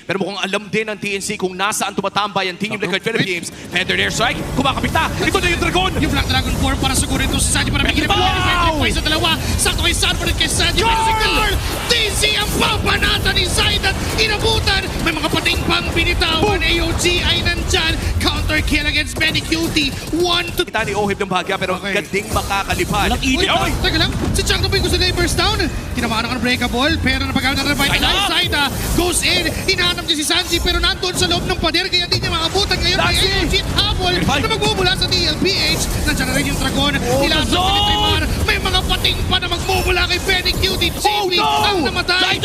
Pero mukhang alam din ng TNC kung nasaan tumatambay ang Team Liquid Philippines. Feather air strike, kumakapit na. Ito na yung Dragon. Yung Black Dragon 4 para siguro ito si Sanji para may ginagawa. Sa dalawa, sakto kay Sanford at kay Sanji. Pero si Carl, TNC ang papanatan inside at inabutan. May mga pating pang binitawan. AOG ay nandyan. Counter kill against Benny Cutie. 1-2. Kita ni Ohib ng bahagya pero ganding makakalipad. Uy, teka lang. Si Chuck na ba yung gusto na i-burst down? Tinamaan ako ng breakable pero napagamit na revive na Saida. Goes in. Hinahanap niya si Sanji pero nandun sa loob ng pader kaya di niya maabutan. Ngayon may AOG habol na magmumula sa TLPH. Nandiyan na rin yung Dragon. Nilasan sa Neymar. May mga pating pa na magmumula kay Benny Cutie. JP ang namatay.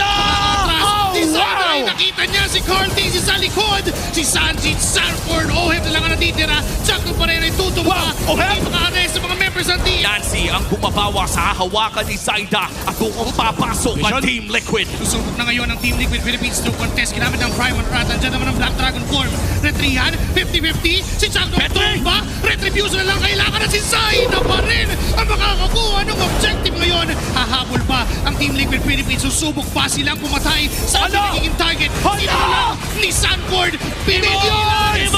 Si Saida ay nakita niya si Carl Daisy sa likod. Si Sanji, Sanford, Ohib na lang ang natitira. Chuck pa rin ay tutumba. Hindi maka-arrest sa mga members ng TNC. Nancy ang bumabawa sa hawakan ni Saida at kung ang papasok ang Team Liquid. Susubok na ngayon ang Team Liquid Philippines to contest. Ginamit ng Prime on Rat. Andiyan naman ang Black Dragon form. Retrihan, 50-50. Si Chuck tumba. Retribution na lang kailangan at si Saida pa rin ang makakakuha ng objective ngayon. Hahabol pa ang Team Liquid Philippines. Susubok pa silang pumatay sa nagiging target. Inala ni Sanford. Pinigilan ngayon.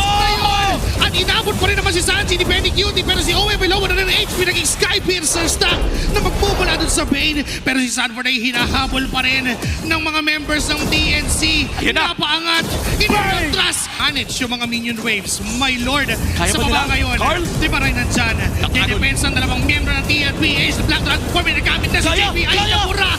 At inabot pa rin naman si Sanji ni Benny Cutie. Pero si Owe below na rin HP naging Skypiercer stack na magmumula dun sa Bane. Pero si Sanford ay hinahabol pa rin ng mga members ng TNC. Napaangat. Inatras. Manage yung mga minion waves. My lord. Sa baba ngayon. Carl? Di ba rin nandyan? Dinepensa ang dalawang member ng TLPH. Black Dragon 4 may nagamit na si JP. Ay namura.